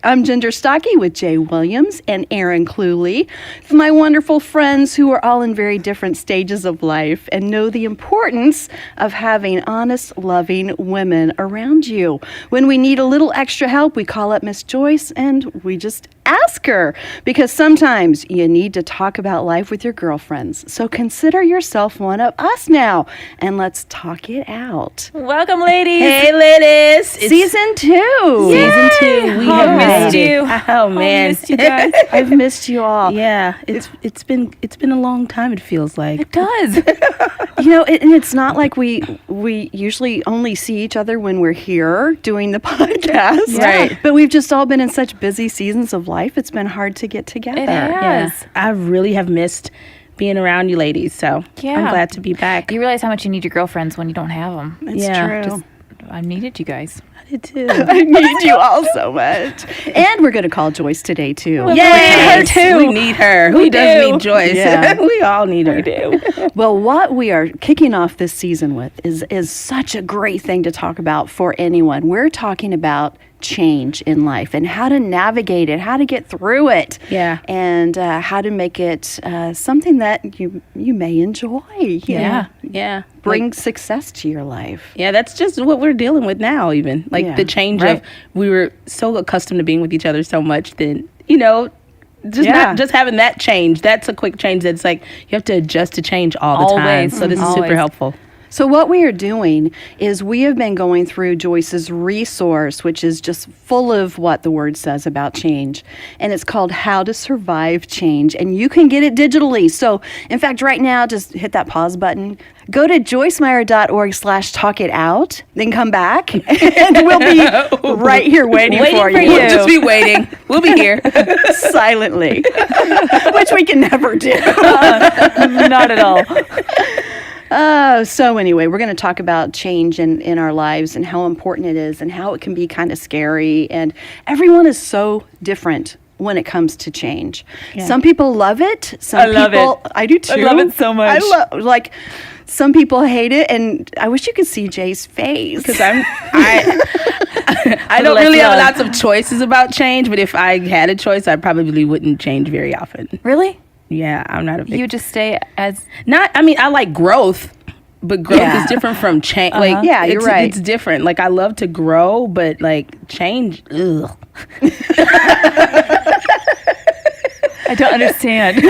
I'm Ginger Stocky with Jay Williams and Aaron Cluley, my wonderful friends who are all in very different stages of life and know the importance of having honest, loving women around you. When we need a little extra help, we call up Miss Joyce and we just ask her, because sometimes you need to talk about life with your girlfriends. So consider yourself one of us now, and let's talk it out. Welcome, ladies. Hey, ladies. Season 2. Season 2. We have missed made you. it. Oh man, missed you guys. I've missed you all. Yeah, it's been a long time. It feels like. It does. You know, and it's not like we usually only see each other when we're here doing the podcast. Yeah. Right. But we've just all been in such busy seasons of life. It's been hard to get together. It has. Yeah, I really have missed being around you ladies. So Yeah. I'm glad to be back. You realize how much you need your girlfriends when you don't have them. It's Yeah. true. I needed you guys. I did too. I need you all so much. And we're going to call Joyce today, too. Yes, her too. We need her. Who We does do. need Joyce? Yeah. We all need her. Well, what we are kicking off this season with is such a great thing to talk about for anyone. We're talking about change in life and how to navigate it, how to get through it, Yeah. and how to make it something that you may enjoy. Yeah. Yeah. Bring success to your life. Yeah, that's just what we're dealing with now, even. Like Yeah. the change Right. of, we were so accustomed to being with each other so much, then, you know, just Yeah. not just having that change. That's a quick change that's like, you have to adjust to change all the time. Always. So this is super Always. helpful. So what we are doing is we have been going through Joyce's resource, which is just full of what the word says about change. And it's called How to Survive Change. And you can get it digitally. So, in fact, right now, just hit that pause button. Go to joycemeyer.org/talkitout. Then come back. And we'll be right here waiting for you. We'll just be waiting. We'll be here. Silently. Which we can never do. Not at all. So anyway, we're going to talk about change in our lives and how important it is and how it can be kind of scary. And everyone is so different when it comes to change. Yeah. Some people love it. Some I love people, it. I do too. I love it so much. Like, some people hate it, and I wish you could see Jay's face. Because I don't really have lots of choices about change, but if I had a choice, I probably wouldn't change very often. Really? Yeah, I'm not a big... You just stay as... I mean, I like growth, but growth is different from change. Like, Yeah, you're right. It's different. Like, I love to grow, but like change, ugh. I don't understand.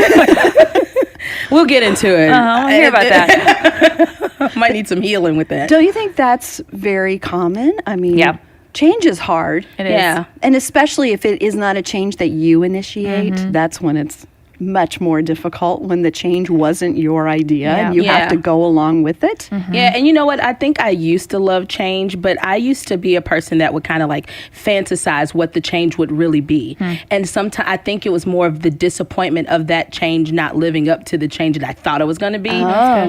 We'll get into it. I'll hear about that. Might need some healing with that. Don't you think that's very common? I mean, Yeah. change is hard. It is. Yeah. And especially if it is not a change that you initiate, that's when it's much more difficult, when the change wasn't your idea and you have to go along with it. Yeah, and you know what? I think I used to love change, but I used to be a person that would kind of like fantasize what the change would really be. And sometimes I think it was more of the disappointment of that change not living up to the change that I thought it was going to be.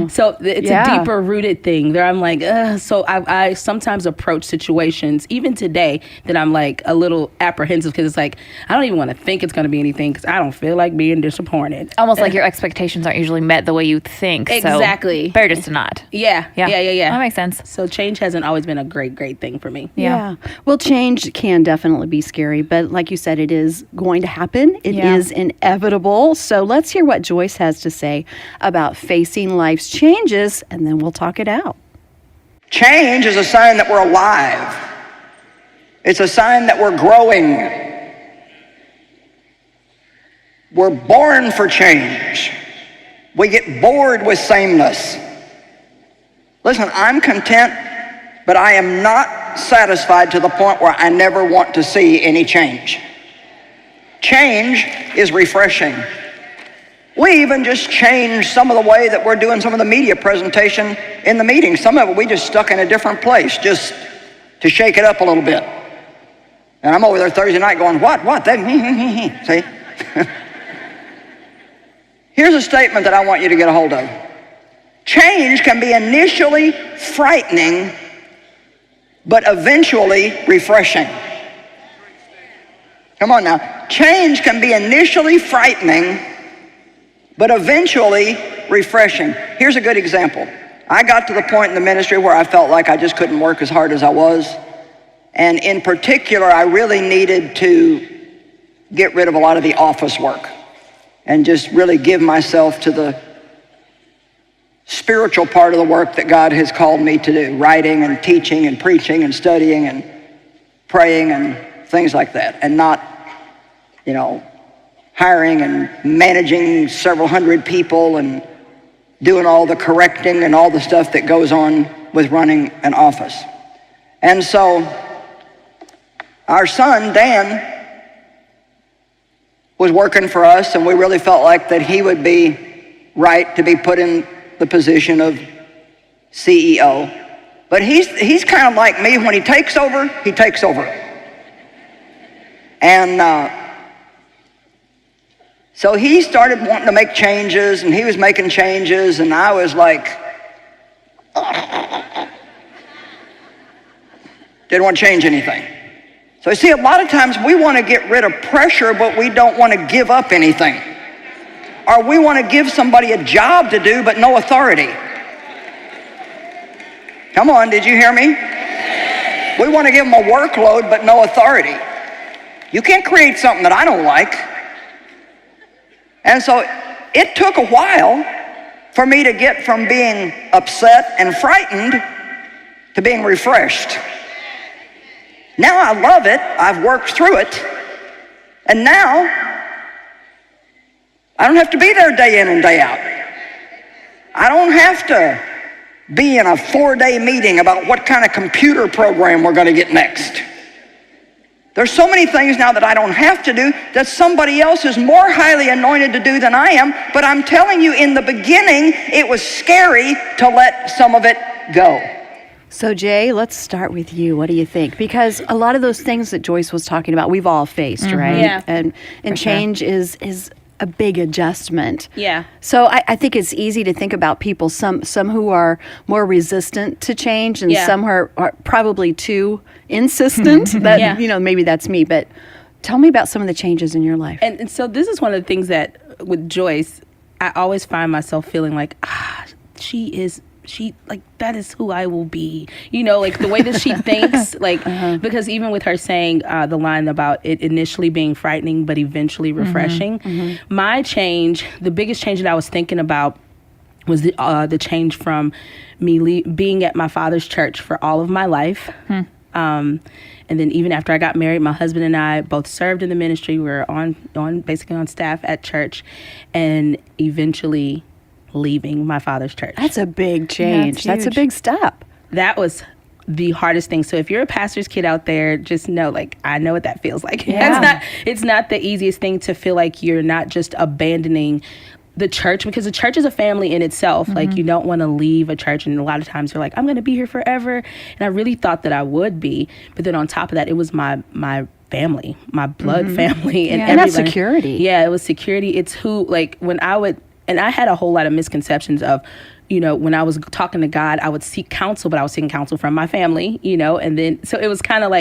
So it's a deeper rooted thing there. I'm like, ugh. So I sometimes approach situations, even today, that I'm like a little apprehensive because it's like, I don't even want to think it's going to be anything because I don't feel like being disappointed. Almost like your expectations aren't usually met the way you think. Exactly. So better just to not. Yeah. That makes sense. So change hasn't always been a great thing for me. Yeah. Well, change can definitely be scary, but like you said, it is going to happen. It is inevitable. So let's hear what Joyce has to say about facing life's changes, and then we'll talk it out. Change is a sign that we're alive. It's a sign that we're growing. We're born for change. We get bored with sameness. Listen, I'm content, but I am not satisfied to the point where I never want to see any change. Change is refreshing. We even just changed some of the way that we're doing some of the media presentation in the meeting. Some of it we just stuck in a different place just to shake it up a little bit. And I'm over there Thursday night going, what? See? Here's a statement that I want you to get a hold of. Change can be initially frightening, but eventually refreshing. Come on now. Change can be initially frightening, but eventually refreshing. Here's a good example. I got to the point in the ministry where I felt like I just couldn't work as hard as I was. And in particular, I really needed to get rid of a lot of the office work and just really give myself to the spiritual part of the work that God has called me to do, writing and teaching and preaching and studying and praying and things like that, and not, hiring and managing several hundred people and doing all the correcting and all the stuff that goes on with running an office. And so our son, Dan, was working for us, and we really felt like that he would be right to be put in the position of CEO. But he's kind of like me. When he takes over, he takes over. And so he started wanting to make changes, and he was making changes, and I was like, didn't want to change anything. So you see, a lot of times we want to get rid of pressure, but we don't want to give up anything. Or we want to give somebody a job to do, but no authority. Come on, did you hear me? We want to give them a workload, but no authority. You can't create something that I don't like. And so it took a while for me to get from being upset and frightened to being refreshed. Now I love it. I've worked through it. And now I don't have to be there day in and day out. I don't have to be in a 4-day meeting about what kind of computer program we're going to get next. There's so many things now that I don't have to do that somebody else is more highly anointed to do than I am. But I'm telling you, in the beginning, it was scary to let some of it go. So Jay, let's start with you. What do you think? Because a lot of those things that Joyce was talking about, we've all faced, right? Yeah. And change is a big adjustment. Yeah. So I think it's easy to think about people, some who are more resistant to change, and some who are probably too insistent. That maybe that's me. But tell me about some of the changes in your life. And so this is one of the things that with Joyce, I always find myself feeling like, that is who I will be. Like the way that she thinks, because even with her saying the line about it initially being frightening, but eventually refreshing, my change, the biggest change that I was thinking about was the change from me being at my father's church for all of my life. And then even after I got married, my husband and I both served in the ministry. We were basically on staff at church, and eventually leaving my father's church. That's a big change. That's a big step. That was the hardest thing. So if you're a pastor's kid out there, just know, I know what that feels like. Yeah. It's not the easiest thing to feel like you're not just abandoning the church, because the church is a family in itself. You don't want to leave a church, and a lot of times you're like, I'm going to be here forever. And I really thought that I would be, but then on top of that, it was my family, my blood family, and that's security. Yeah, it was security. It's who, and I had a whole lot of misconceptions of, when I was talking to God, I would seek counsel, but I was seeking counsel from my family, and then, so it was kind of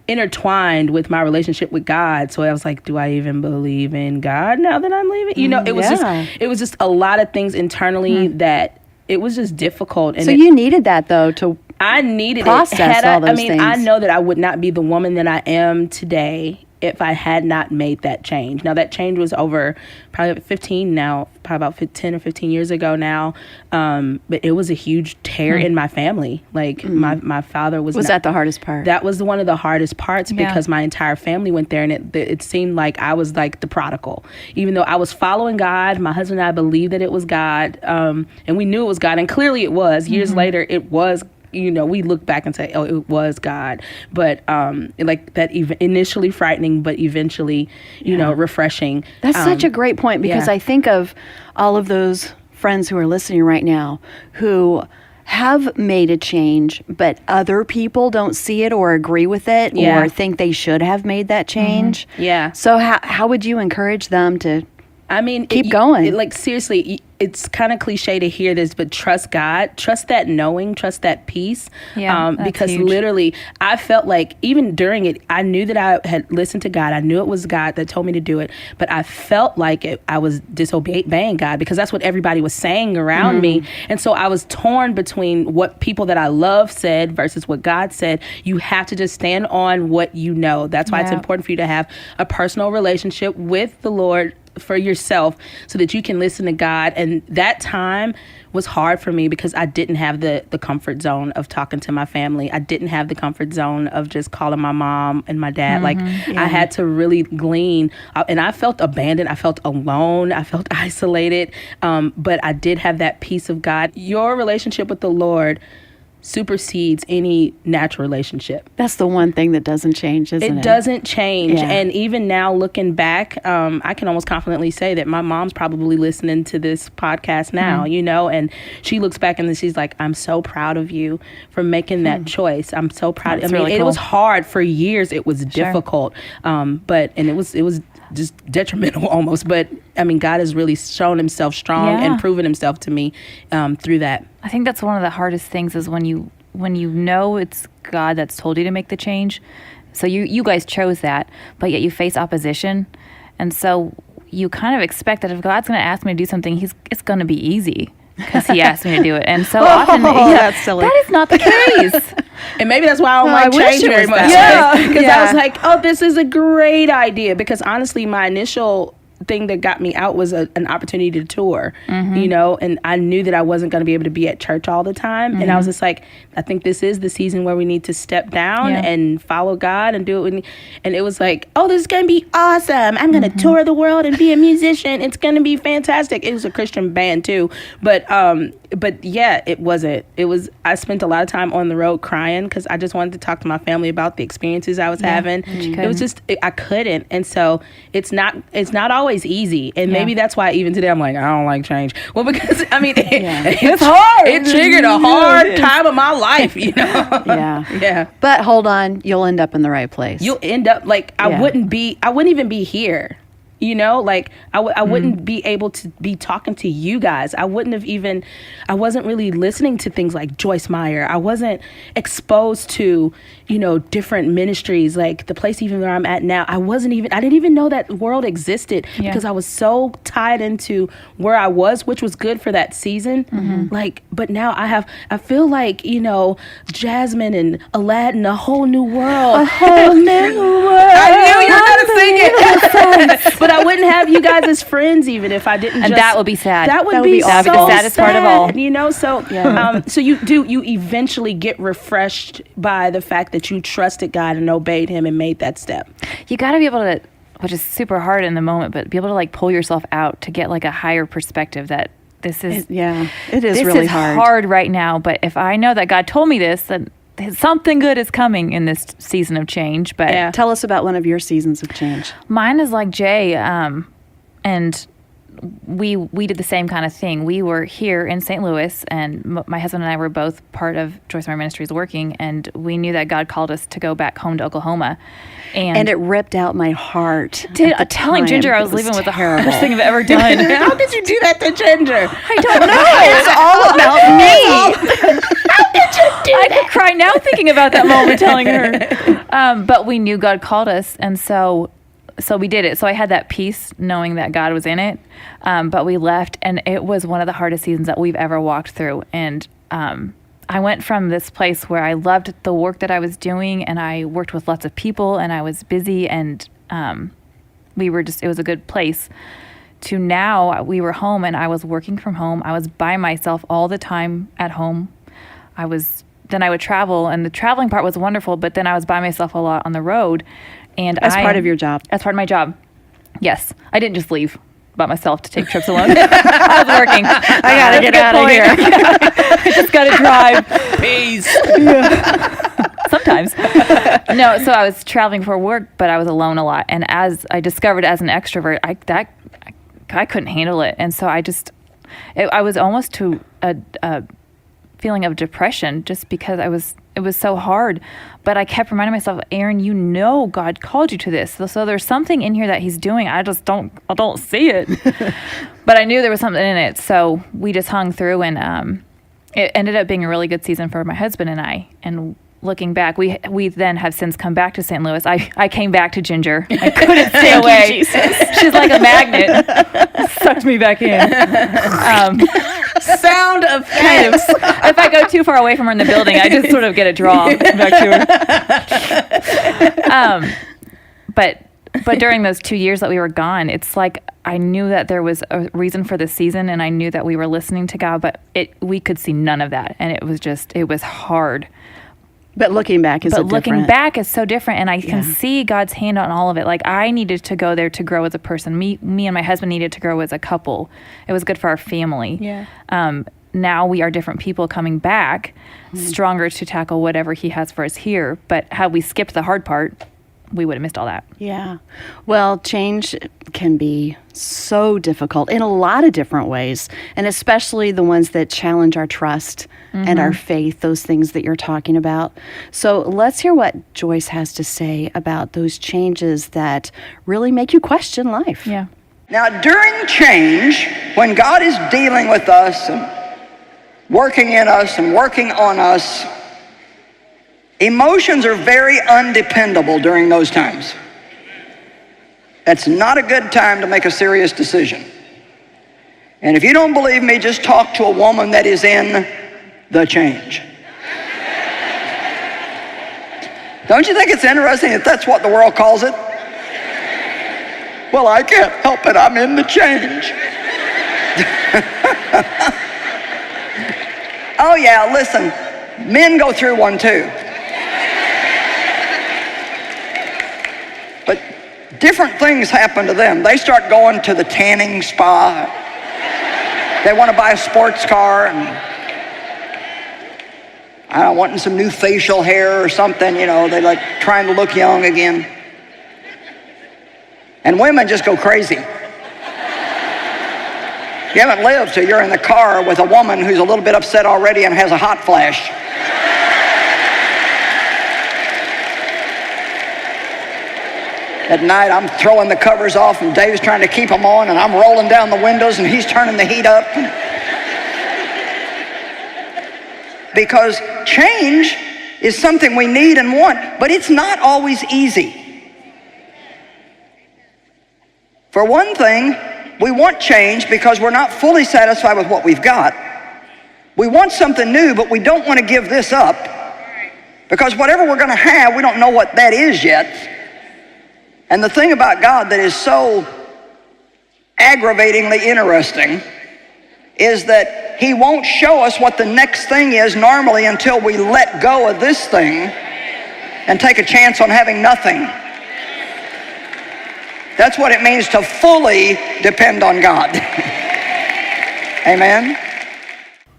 intertwined with my relationship with God. So I was like, do I even believe in God now that I'm leaving? It was just a lot of things internally that it was just difficult. And so you needed that though I needed process all those things. I know that I would not be the woman that I am today if I had not made that change. Now, that change was over probably about 10 or 15 years ago now. But it was a huge tear in my family. My father was that the hardest part? That was one of the hardest parts, because my entire family went there, and it seemed like I was like the prodigal. Even though I was following God, my husband and I believed that it was God, and we knew it was God, and clearly it was. Years later, it was. We look back and say, oh, it was God. But initially frightening, but eventually, refreshing. That's such a great point, because I think of all of those friends who are listening right now who have made a change, but other people don't see it or agree with it or think they should have made that change. Yeah. So how would you encourage them to I mean, Keep going. Like, seriously, it's kind of cliche to hear this, but trust God. Trust that knowing. Trust that peace. Yeah, that's because huge. literally, I felt like even during it, I knew that I had listened to God. I knew it was God that told me to do it, but I felt like I was disobeying God because that's what everybody was saying around me. And so I was torn between what people that I love said versus what God said. You have to just stand on what you know. That's why it's Yeah. important for you to have a personal relationship with the Lord for yourself so that you can listen to God. And that time was hard for me because I didn't have the comfort zone of talking to my family. I didn't have the comfort zone of just calling my mom and my dad. Like, I had to really glean. And I felt abandoned. I felt alone. I felt isolated. But I did have that peace of God. Your relationship with the Lord supersedes any natural relationship. That's the one thing that doesn't change, isn't it? It doesn't change. Yeah. And even now looking back, I can almost confidently say that my mom's probably listening to this podcast now, you know, and she looks back and she's like, I'm so proud of you for making that choice. I'm so proud. That's I mean, really it cool. was hard for years. It was difficult. But it was just detrimental almost. But I mean, God has really shown himself strong Yeah. and proven himself to me through that. I think that's one of the hardest things is when you know it's God that's told you to make the change. So you guys chose that, but yet you face opposition. And so you kind of expect that if God's going to ask me to do something, it's going to be easy because he asked me to do it. And so often that's silly. that is not the case. And maybe that's why I don't I like wish change it very was much. that way. Because Yeah. I was like, oh, this is a great idea. Because honestly, my initial thing that got me out was an opportunity to tour, you know, and I knew that I wasn't going to be able to be at church all the time. And I was just like, I think this is the season where we need to step down Yeah. and follow God and do it. And it was like, oh, this is going to be awesome. I'm going to tour the world and be a musician. It's going to be fantastic. It was a Christian band too. But yeah, it wasn't. I spent a lot of time on the road crying because I just wanted to talk to my family about the experiences I was having. It was just, I couldn't. And so it's not always easy. And maybe that's why even today I'm like, I don't like change. Well, because I mean, it's hard. It triggered a hard time of my life, you know? Yeah. Yeah. But hold on, you'll end up in the right place. You'll end up like, I Yeah. wouldn't even be here. You know, like I wouldn't be able to be talking to you guys. I wasn't really listening to things like Joyce Meyer. I wasn't exposed to, you know, different ministries, like the place even where I'm at now. I didn't even know that world existed because I was so tied into where I was, which was good for that season. Like, but now I feel like, you know, Jasmine and Aladdin, a whole new world. A whole new world. I knew you were going to sing it. But I wouldn't have you guys as friends even if I didn't. And that would be sad. That would That would be be so awful. That'd be the saddest part of all. sad, you know. So, so you eventually get refreshed by the fact that you trusted God and obeyed Him and made that step. You got to be able to, which is super hard in the moment, but be able to like pull yourself out to get like a higher perspective that this is it is this really is hard. hard right now. But if I know that God told me this, then something good is coming in this season of change. But Yeah. Tell us about one of your seasons of change. mine is like Jay, and we did the same kind of thing. We were here in St. Louis, and my husband and I were both part of Joyce Meyer Ministries working, and we knew that God called us to go back home to Oklahoma. And it ripped out my heart. Did at the telling time. Ginger I It was leaving was the terrible. hardest thing I've ever done. How did you do that to Ginger? I don't know. It's all about me. I could cry now thinking about that moment telling her. But we knew God called us, and so we did it. So I had that peace knowing that God was in it. But we left, and it was one of the hardest seasons that we've ever walked through. And I went from this place where I loved the work that I was doing, and I worked with lots of people, and I was busy, and it was a good place, to now we were home, and I was working from home. I was by myself all the time at home. Then I would travel, and the traveling part was wonderful, but then I was by myself a lot on the road. And As part of your job. As part of my job. Yes. I didn't just leave by myself to take trips alone. I was working. I gotta get out of here. I just got to drive. Peace. Sometimes. No, so I was traveling for work, but I was alone a lot. And as I discovered as an extrovert, I couldn't handle it. And so I was almost to a feeling of depression just because it was so hard. But I kept reminding myself, Aaron, you know God called you to this. So there's something in here that he's doing. I don't see it. But I knew there was something in it. So we just hung through, and it ended up being a really good season for my husband and I. And looking back, we then have since come back to St. Louis. I came back to Ginger. I couldn't stay away. She's like a magnet. Sucked me back in. Sound of Kind of. If I go too far away from her in the building, I just sort of get a draw back to her. But during those 2 years that we were gone, it's like I knew that there was a reason for this season, and I knew that we were listening to God, but we could see none of that, and it was hard. But looking back is looking back is so different, and I can see God's hand on all of it. Like, I needed to go there to grow as a person. Me and my husband needed to grow as a couple. It was good for our family. Yeah. Now we are different people coming back, stronger to tackle whatever he has for us here. But had we skipped the hard part, we would have missed all that. Yeah. Well, change can be so difficult in a lot of different ways, and especially the ones that challenge our trust and our faith, those things that you're talking about. So let's hear what Joyce has to say about those changes that really make you question life. Yeah. Now, during change, when God is dealing with us and working in us and working on us, emotions are very undependable during those times. That's not a good time to make a serious decision. And if you don't believe me, just talk to a woman that is in the change. Don't you think it's interesting that that's what the world calls it? Well, I can't help it. I'm in the change. Oh yeah, listen, men go through one too. But different things happen to them. They start going to the tanning spa. They want to buy a sports car, and I don't wanting some new facial hair or something, you know, they like trying to look young again. And women just go crazy. You haven't lived till you're in the car with a woman who's a little bit upset already and has a hot flash. At night, I'm throwing the covers off, and Dave's trying to keep them on, and I'm rolling down the windows, and he's turning the heat up. Because change is something we need and want, but it's not always easy. For one thing, we want change because we're not fully satisfied with what we've got. We want something new, but we don't want to give this up, because whatever we're going to have, we don't know what that is yet. And the thing about God that is so aggravatingly interesting is that he won't show us what the next thing is normally until we let go of this thing and take a chance on having nothing. That's what it means to fully depend on God. Amen.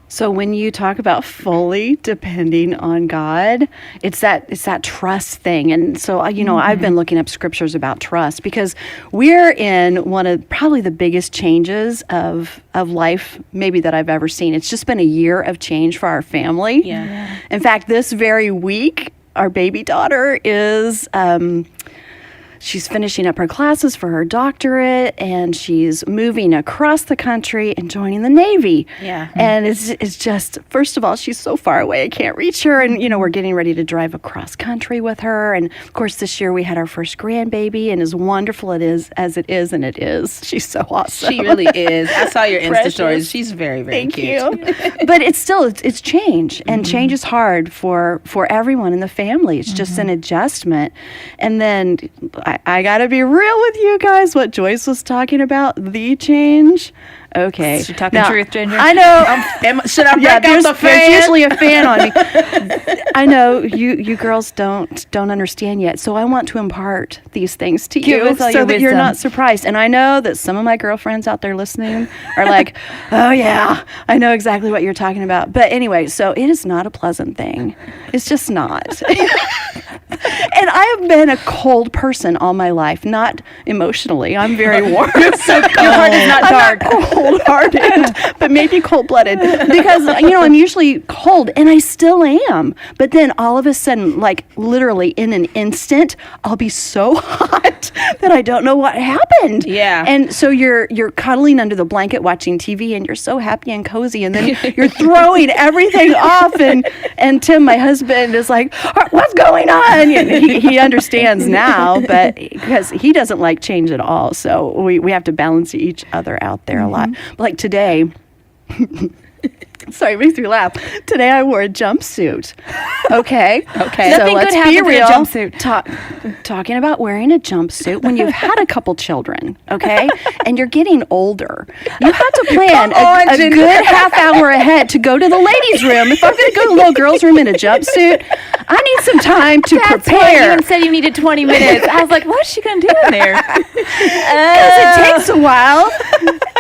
So when you talk about fully depending on God, it's that trust thing. And so, you know, I've been looking up scriptures about trust, because we're in one of probably the biggest changes of life maybe that I've ever seen. It's just been a year of change for our family. Yeah. In fact, this very week, our baby daughter is she's finishing up her classes for her doctorate, and she's moving across the country and joining the Navy. Yeah. And it's just, first of all, she's so far away, I can't reach her. And, you know, we're getting ready to drive across country with her. And, of course, this year we had our first grandbaby, and as wonderful it is, and it is, she's so awesome. She really is. I saw your Insta Precious. stories. She's very, very Thank cute. you. But it's still, it's change, and change is hard for everyone in the family. It's just an adjustment. And then I got to be real with you guys, what Joyce was talking about, the change. Okay. She's talking truth, Ginger. I know. Should I break out there's the fan? usually a fan on me. I know you girls don't understand yet, so I want to impart these things to Give you us all so your that you're wisdom. not surprised. And I know that some of my girlfriends out there listening are like, oh yeah, I know exactly what you're talking about. But anyway, so it is not a pleasant thing. It's just not. And I have been a cold person all my life, not emotionally. I'm very warm. Your heart is not dark. I'm not cold. cold-hearted, but maybe cold-blooded, because I'm usually cold, and I still am. But then all of a sudden, like literally in an instant, I'll be so hot that I don't know what happened. Yeah. And so you're cuddling under the blanket watching TV, and you're so happy and cozy, and then you're throwing everything off, and Tim, my husband, is like, "What's going on?" And he understands now, but because he doesn't like change at all, so we have to balance each other out there a lot. But like today. Sorry, it makes me laugh. Today I wore a jumpsuit. Okay. Okay. So Nothing let's good be happens in a real. jumpsuit. Talking about wearing a jumpsuit when you've had a couple children, okay, and you're getting older, you have to plan a good half hour ahead to go to the ladies' room. If I'm going to go to the little girls' room in a jumpsuit, I need some time to That's why prepare. you even said you needed 20 minutes. I was like, what's she going to do in there? Because it takes a while,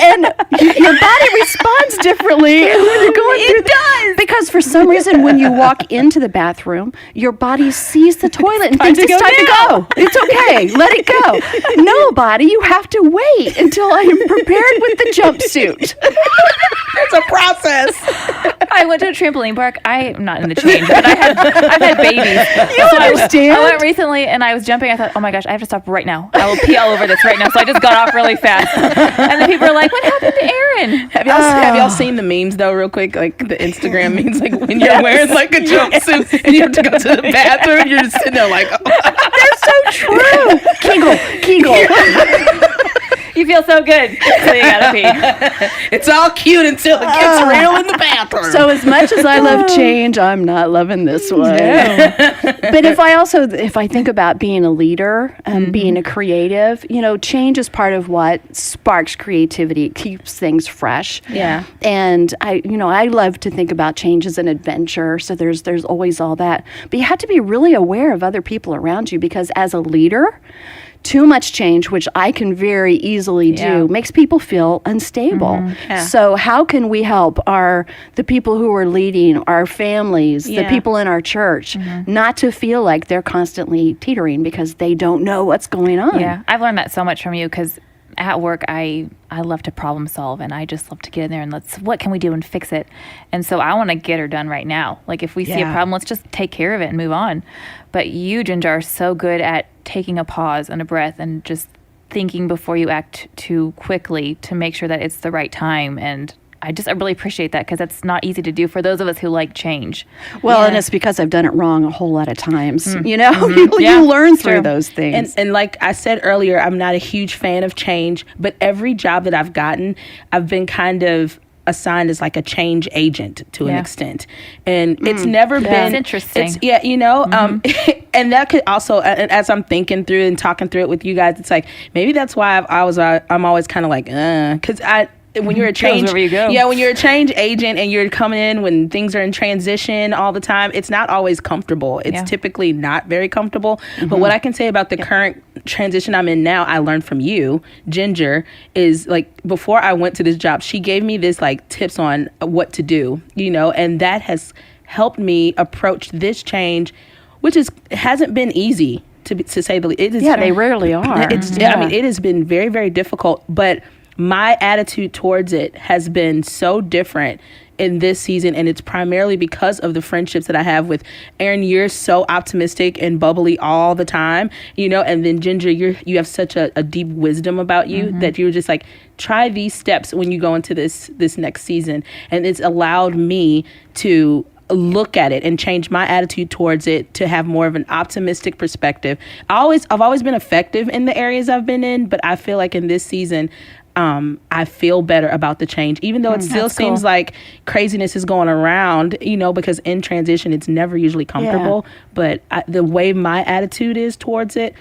and your body responds differently when you're going through. It does. Because for some reason, when you walk into the bathroom, your body sees the toilet and thinks it's time to go. It's okay. Let it go. No, body, you have to wait until I am prepared with the jumpsuit. It's a process. I went to a trampoline park. I'm not in the change, but I've had babies. You understand? I went recently and I was jumping. I thought, oh my gosh, I have to stop right now. I will pee all over this right now. So I just got off really fast. And then people are like, what happened to Aaron? Have y'all seen the memes though, real quick? Like the Instagram memes, like when you're wearing like a jumpsuit and you have to go to the bathroom, you're just sitting there like, oh. They're so true. Kegel. You feel so good. So you gotta pee. It's all cute until it gets real in the bathroom. So as much as I love change, I'm not loving this one. But if I think about being a leader and being a creative, change is part of what sparks creativity. It keeps things fresh. Yeah. And I love to think about change as an adventure. So there's always all that. But you have to be really aware of other people around you, because as a leader, too much change, which I can very easily do, makes people feel unstable. Yeah. So how can we help the people who are leading, our families, the people in our church, not to feel like they're constantly teetering because they don't know what's going on? Yeah, I've learned that so much from you, because at work, I love to problem solve, and I just love to get in there and what can we do and fix it. And so I want to get her done right now. Like if we see a problem, let's just take care of it and move on. But you, Ginger, are so good at taking a pause and a breath and just thinking before you act too quickly to make sure that it's the right time. And I really appreciate that, because that's not easy to do for those of us who like change. Well, and it's because I've done it wrong a whole lot of times. You Yeah, learn it's through true. those things. And like I said earlier, I'm not a huge fan of change, but every job that I've gotten, I've been kind of assigned as like a change agent to an extent, and it's never been. It's interesting. And that could also, as I'm thinking through and talking through it with you guys, it's like maybe that's why I'm always kind of like, because when you're a change, wherever you go. yeah, when you're a change agent and you're coming in when things are in transition all the time, it's not always comfortable. It's typically not very comfortable. But what I can say about the current transition I'm in now, I learned from you, Ginger, is like before I went to this job, she gave me this like tips on what to do, and that has helped me approach this change, which hasn't been easy to say the least. They rarely are. I mean, it has been very, very difficult, but my attitude towards it has been so different in this season, and it's primarily because of the friendships that I have with Aaron. You're so optimistic and bubbly all the time, and then Ginger, you have such a deep wisdom about you that you're just like, try these steps when you go into this next season, and it's allowed me to look at it and change my attitude towards it to have more of an optimistic perspective. I've always been effective in the areas I've been in, but I feel like in this season, I feel better about the change, even though it still seems like craziness is going around, because in transition, it's never usually comfortable. But the way my attitude is towards it,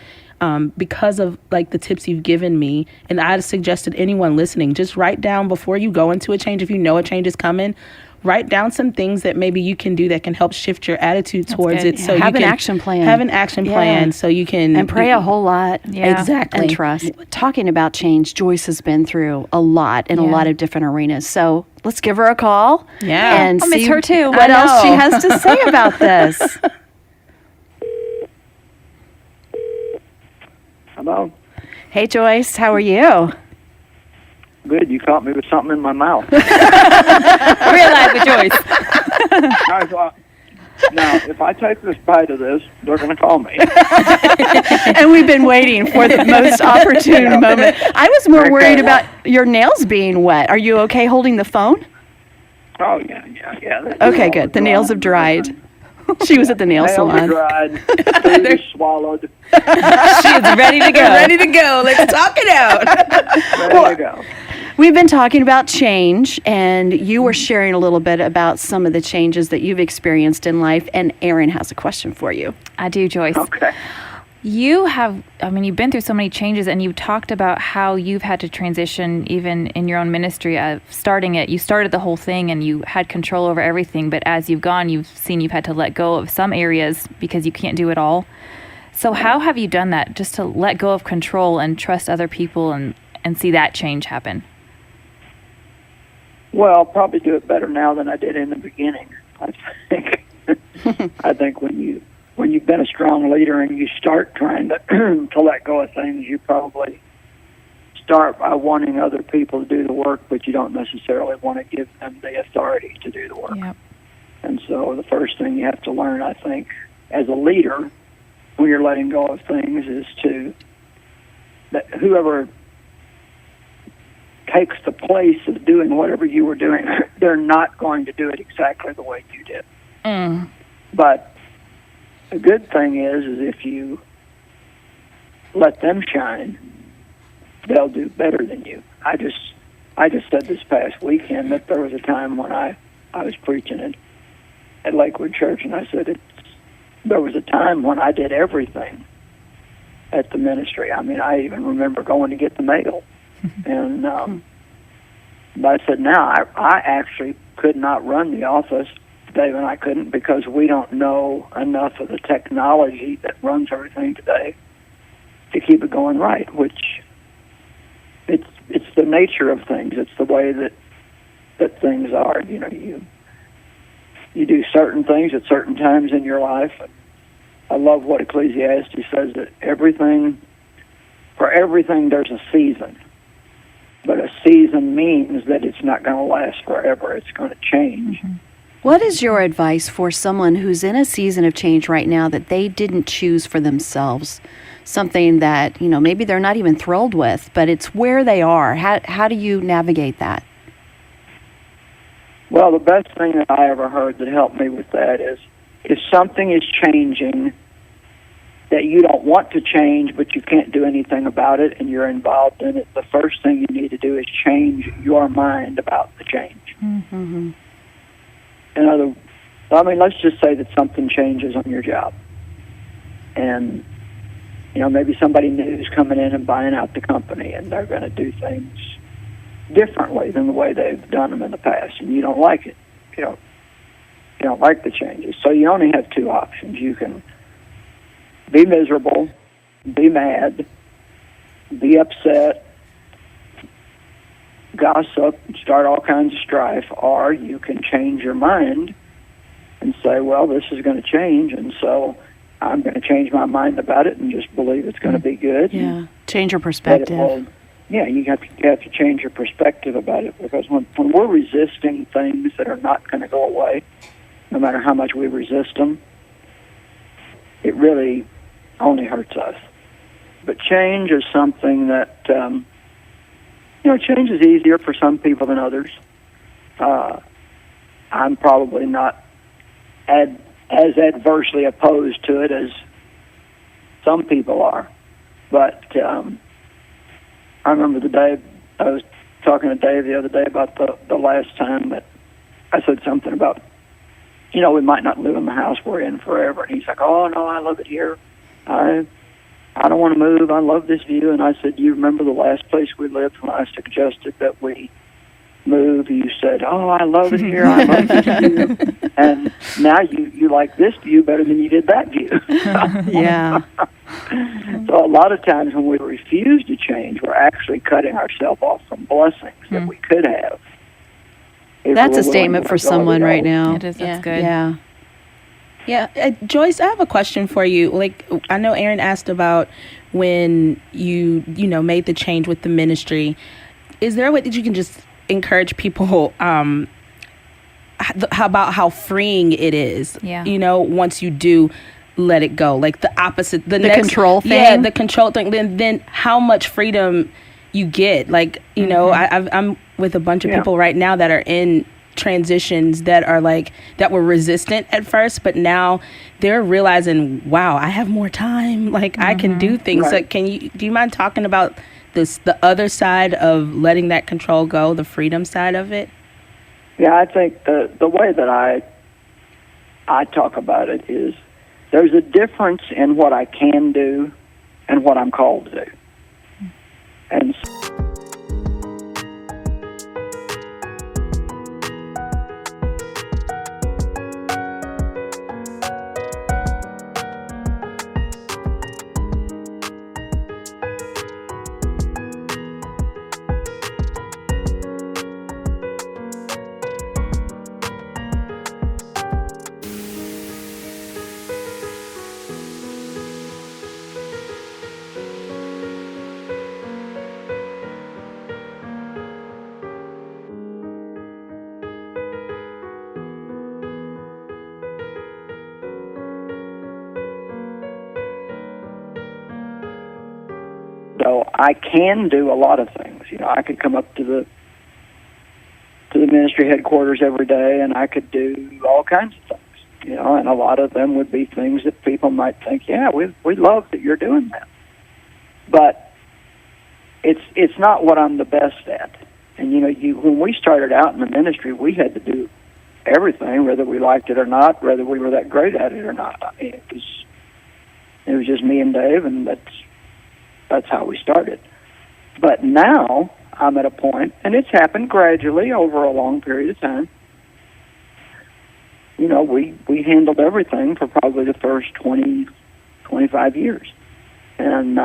because of like the tips you've given me, and I'd suggested anyone listening, just write down before you go into a change, if you know a change is coming, write down some things that maybe you can do that can help shift your attitude towards it. So have you an can action plan. Have an action plan so you can... And pray a whole lot. Yeah. Exactly. And trust. Talking about change, Joyce has been through a lot in a lot of different arenas. So let's give her a call. Yeah. And I'll miss see her too. what I else she know. has to say about this. Hello. Hey, Joyce, how are you? Good, you caught me with something in my mouth. Real life with Joyce. I thought, now, if I take this bite of this, they're going to call me. And we've been waiting for the most opportune moment. I was more worried about your nails being wet. Are you okay holding the phone? Oh, yeah. Okay, good. The nails have dried. She was at the nail Nails salon. are dried. Food is swallowed. She is ready to go. Ready to go. Let's talk it out. Ready to go. We've been talking about change, and you were sharing a little bit about some of the changes that you've experienced in life, and Aaron has a question for you. I do, Joyce. Okay. You've been through so many changes, and you talked about how you've had to transition even in your own ministry. You started the whole thing and you had control over everything, but as you've gone, you've seen you've had to let go of some areas because you can't do it all. So how have you done that, just to let go of control and trust other people and see that change happen? Well, I'll probably do it better now than I did in the beginning. I think. I think when you've been a strong leader and you start trying to to let go of things, you probably start by wanting other people to do the work, but you don't necessarily want to give them the authority to do the work. Yep. And so the first thing you have to learn, I think, as a leader, when you're letting go of things, is that whoever takes the place of doing whatever you were doing, they're not going to do it exactly the way you did. But the good thing is if you let them shine, they'll do better than you. I just said this past weekend that there was a time when I was preaching at Lakewood Church, and I said there was a time when I did everything at the ministry. I mean, I even remember going to get the mail. And but I said, now I actually could not run the office. Dave and I couldn't, because we don't know enough of the technology that runs everything today to keep it going right, which it's the nature of things. It's the way that things are. You know, you do certain things at certain times in your life. I love what Ecclesiastes says, that for everything there's a season. But a season means that it's not going to last forever. It's going to change. Mm-hmm. What is your advice for someone who's in a season of change right now that they didn't choose for themselves? Something that, maybe they're not even thrilled with, but it's where they are. How do you navigate that? Well, the best thing that I ever heard that helped me with that is, if something is changing that you don't want to change, but you can't do anything about it, and you're involved in it, the first thing you need to do is change your mind about the change. Mm-hmm. Let's just say that something changes on your job. And, maybe somebody new is coming in and buying out the company, and they're going to do things differently than the way they've done them in the past, and you don't like it. You don't like the changes. So you only have two options. You can be miserable, be mad, be upset, gossip, start all kinds of strife, or you can change your mind and say, well, this is going to change, and so I'm going to change my mind about it and just believe it's going to be good. Yeah, change your perspective. You have to change your perspective about it, because when we're resisting things that are not going to go away, no matter how much we resist them, it really only hurts us. But change is something that, change is easier for some people than others. I'm probably not as adversely opposed to it as some people are. But I remember the day I was talking to Dave the other day about the last time that I said something about, we might not live in the house we're in forever. And he's like, oh, no, I love it here. I don't want to move. I love this view. And I said, do you remember the last place we lived when I suggested that we move? You said, oh, I love it here. I love this view. And now you like this view better than you did that view. Yeah. So a lot of times when we refuse to change, we're actually cutting ourselves off from blessings that we could have. That's a statement for someone right now. It is. That's good. Yeah. Yeah, Joyce, I have a question for you. Like, I know Aaron asked about when you made the change with the ministry. is there a way that you can just encourage people about how freeing it is? Yeah. Once you do let it go, like the opposite, the next, control thing. Yeah, the control thing. Then how much freedom you get? Like, I'm with a bunch of people right now that are in transitions that are that were resistant at first, but now they're realizing, wow, I have more time. Like I can do things. Right. Like, do you mind talking about the other side of letting that control go, the freedom side of it? Yeah, I think the way that I talk about it is there's a difference in what I can do and what I'm called to do. And so I can do a lot of things. I could come up to the ministry headquarters every day, and I could do all kinds of things. And a lot of them would be things that people might think, yeah, we love that you're doing that. But it's not what I'm the best at. And when we started out in the ministry, we had to do everything, whether we liked it or not, whether we were that great at it or not. I mean, it was just me and Dave, and that's how we started. But now I'm at a point, and it's happened gradually over a long period of time. We handled everything for probably the first 20, 25 years. And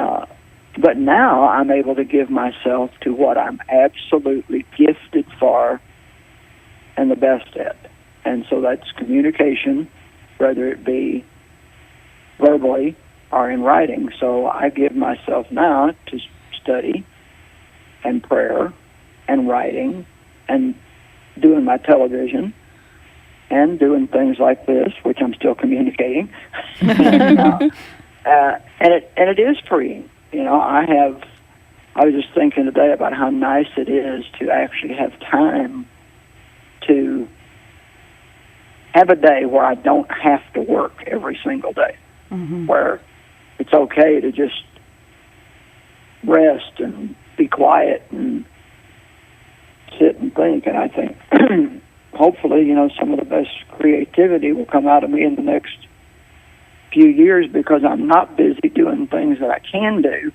but now I'm able to give myself to what I'm absolutely gifted for and the best at. And so that's communication, whether it be verbally or in writing. So I give myself now to study and prayer and writing and doing my television and doing things like this, which I'm still communicating. and it is freeing. I was just thinking today about how nice it is to actually have time to have a day where I don't have to work every single day, where it's okay to just rest and be quiet and sit and think. And I think hopefully, some of the best creativity will come out of me in the next few years because I'm not busy doing things that I can do,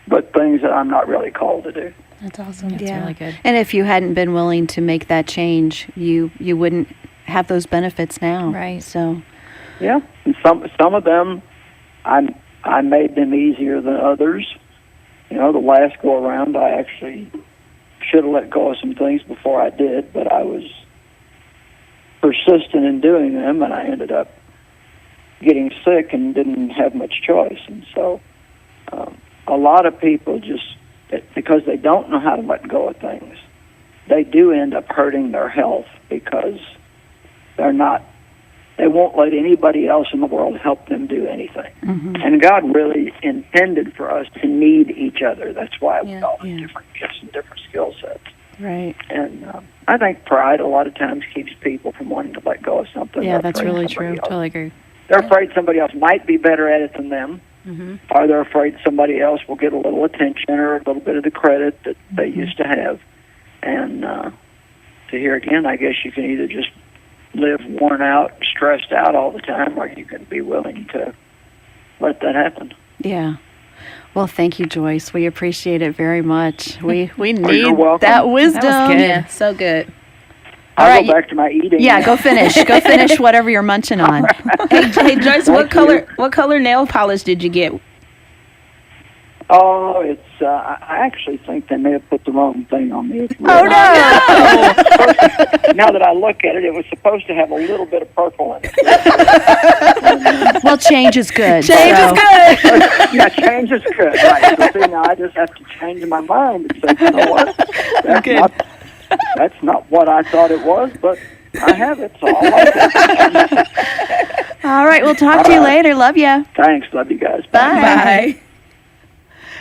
but things that I'm not really called to do. That's awesome. That's really good. And if you hadn't been willing to make that change, you wouldn't have those benefits now. Right. So, yeah, and some of them I made them easier than others. The last go around, I actually should have let go of some things before I did, but I was persistent in doing them, and I ended up getting sick and didn't have much choice. And so a lot of people just, because they don't know how to let go of things, they do end up hurting their health because they won't let anybody else in the world help them do anything. And God really intended for us to need each other. That's why we all have different gifts and different skill sets. right. And I think pride a lot of times keeps people from wanting to let go of something. Yeah, They're that's afraid really somebody true. else- Totally agree. They're afraid somebody else might be better at it than them, or they're afraid somebody else will get a little attention or a little bit of the credit that they used to have. And to hear again, I guess you can either just live worn out, stressed out all the time, or you can be willing to let that happen. Yeah. Well, thank you, Joyce. We appreciate it very much. We you're need welcome. that wisdom. That was good. Yeah, so good. All I'll right, go back to my eating. Yeah, go finish. Go finish whatever you're munching on. Hey Joyce, Thank you. what color nail polish did you get? Oh, it's. I actually think they may have put the wrong thing on me. Oh, no! Now that I look at it, it was supposed to have a little bit of purple in it. Well, change is good. Change is good. Yeah, change is good. Right. So see, now I just have to change my mind and say, you know what? That's not what I thought it was, but I have it, so I like it. All right, we'll talk to you later. Love you. Thanks. Love you guys. Bye.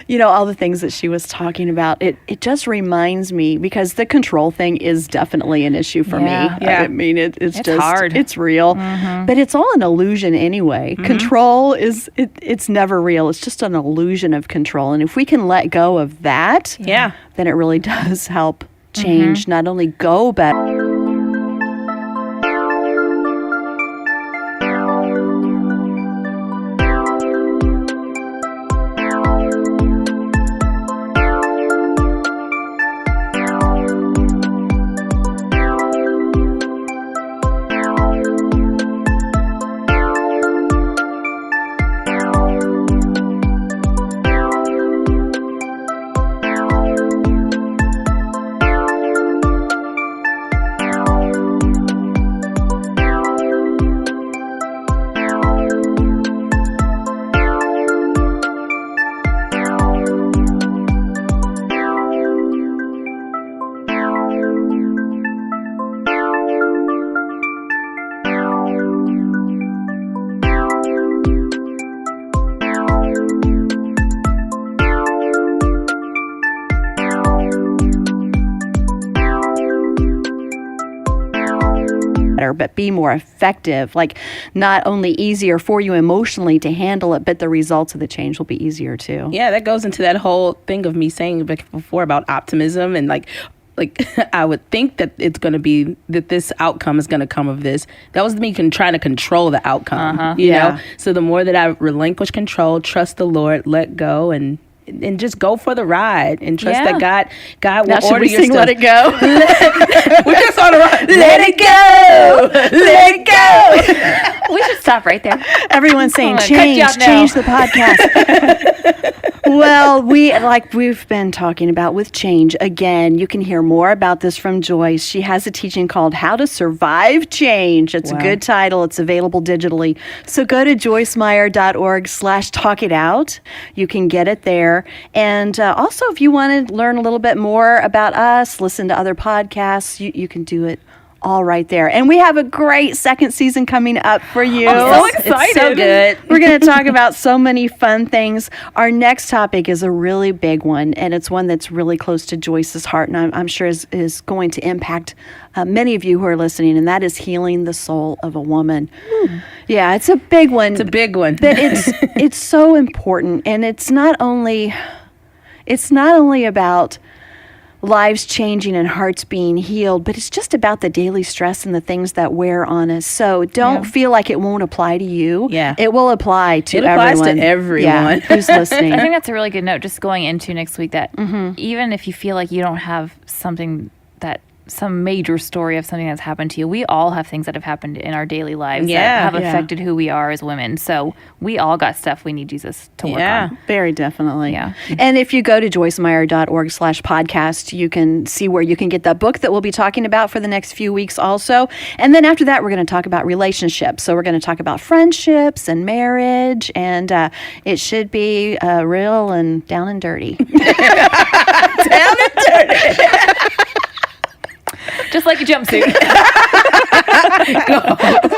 You know, all the things that she was talking about, it just reminds me, because the control thing is definitely an issue for me. Yeah. I mean, it's just hard. It's real. But it's all an illusion anyway. Control it's never real. It's just an illusion of control. And if we can let go of that, then it really does help change not only go better. But be more effective, like not only easier for you emotionally to handle it, but the results of the change will be easier too. Yeah, that goes into that whole thing of me saying before about optimism and like I would think that it's going to be that this outcome is going to come of this. That was me trying to control the outcome, you know? So the more that I relinquish control, trust the Lord, let go, and just go for the ride and trust that God will order your stuff. Let it go. We're just on the ride. Let it go. Let it go. We should stop right there. Everyone's saying cut you out now. change the podcast. Well, we've been talking about with change, again, you can hear more about this from Joyce. She has a teaching called How to Survive Change. It's a good title. It's available digitally. So go to joycemeyer.org/talkitout. You can get it there. And also, if you want to learn a little bit more about us, listen to other podcasts, you can do it all right there. And we have a great second season coming up for you. I'm so excited. It's so good. We're going to talk about so many fun things. Our next topic is a really big one, and it's one that's really close to Joyce's heart, and I'm sure is going to impact many of you who are listening, and that is healing the soul of a woman. Yeah, it's a big one. It's a big one. But it's so important, and it's not only about lives changing and hearts being healed, but it's just about the daily stress and the things that wear on us. So don't feel like it won't apply to you. Yeah. It will apply to It everyone. applies to everyone. Yeah, who's listening. I think that's a really good note just going into next week, that even if you feel like you don't have something some major story of something that's happened to you, we all have things that have happened in our daily lives that have affected who we are as women. So we all got stuff we need Jesus to work on. Very definitely. Yeah. And if you go to joycemeyer.org/podcast, you can see where you can get that book that we'll be talking about for the next few weeks also. And then after that, we're going to talk about relationships. So we're going to talk about friendships and marriage, and it should be real and down and dirty. Down and dirty. Just like a jumpsuit.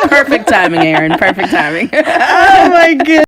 Perfect timing, Aaron. Perfect timing. Oh, my goodness.